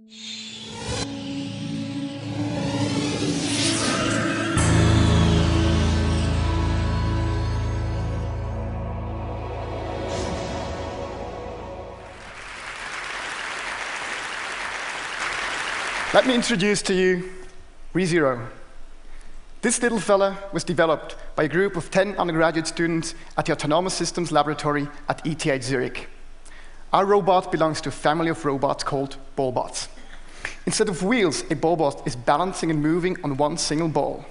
Let me introduce to you Rezero. This little fella was developed by a group of 10 undergraduate students at the Autonomous Systems Laboratory at ETH Zurich. Our robot belongs to a family of robots called ballrobots. Instead of wheels, a ballrobot is balancing and moving on one single ball.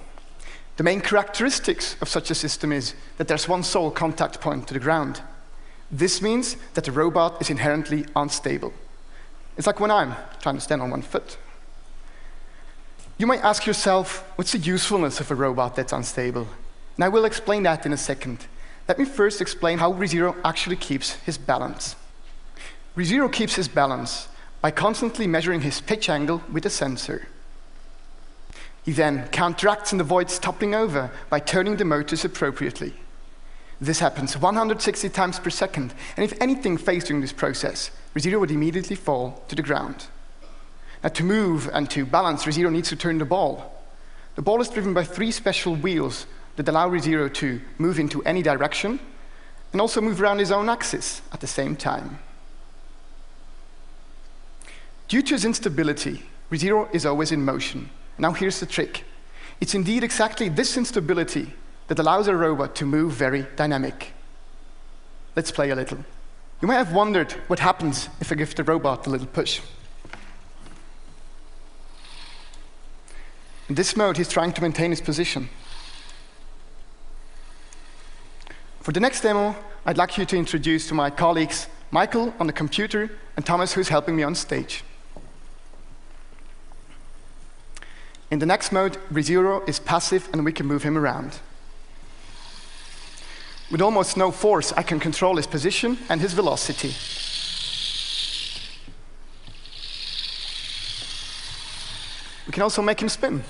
The main characteristics of such a system is that there's one sole contact point to the ground. This means that the robot is inherently unstable. It's like when I'm trying to stand on one foot. You might ask yourself, what's the usefulness of a robot that's unstable? And I will explain that in a second. Let me first explain how Rezero actually keeps his balance. Rezero keeps his balance by constantly measuring his pitch angle with a sensor. He then counteracts and avoids toppling over by turning the motors appropriately. This happens 160 times per second, and if anything fails during this process, Rezero would immediately fall to the ground. Now, to move and to balance, Rezero needs to turn the ball. The ball is driven by 3 special wheels that allow Rezero to move into any direction and also move around his own axis at the same time. Due to his instability, Rezero is always in motion. Now here's the trick. It's indeed exactly this instability that allows a robot to move very dynamic. Let's play a little. You might have wondered what happens if I give the robot a little push. In this mode, he's trying to maintain his position. For the next demo, I'd like you to introduce to my colleagues Michael on the computer and Thomas, who's helping me on stage. In the next mode, Rezero is passive and we can move him around. With almost no force, I can control his position and his velocity. We can also make him spin.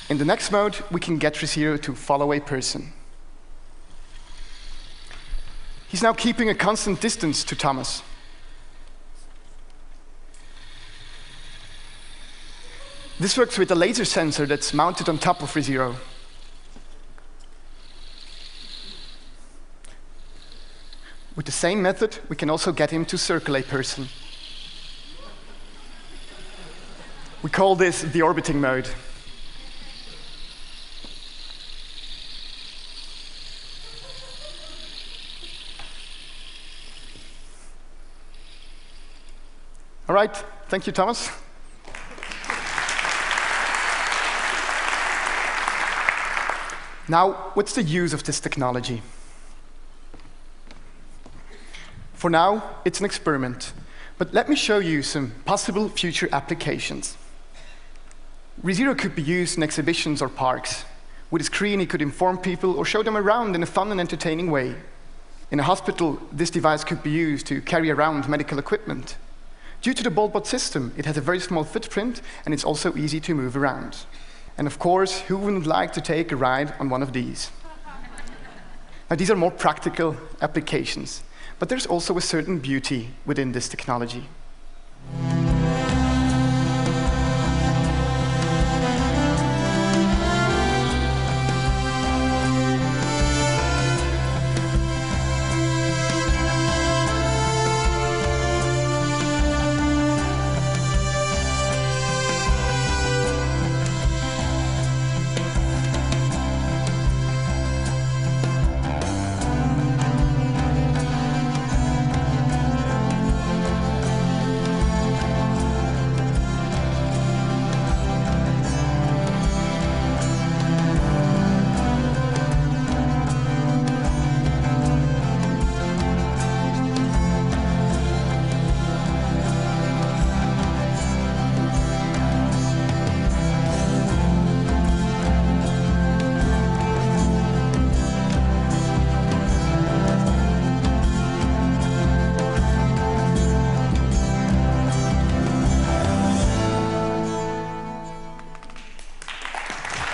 In the next mode, we can get Rezero to follow a person. He's now keeping a constant distance to Thomas. This works with a laser sensor that's mounted on top of Rezero. With the same method, we can also get him to circle a person. We call this the orbiting mode. All right, thank you, Thomas. Now, what's the use of this technology? For now, it's an experiment, but let me show you some possible future applications. Rezero could be used in exhibitions or parks. With a screen, he could inform people or show them around in a fun and entertaining way. In a hospital, this device could be used to carry around medical equipment. Due to the ballrobot system, it has a very small footprint, and it's also easy to move around. And of course, who wouldn't like to take a ride on one of these? Now, these are more practical applications, but there's also a certain beauty within this technology.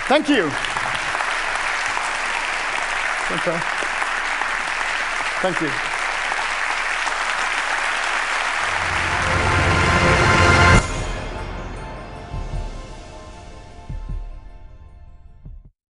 Thank you. Okay. Thank you.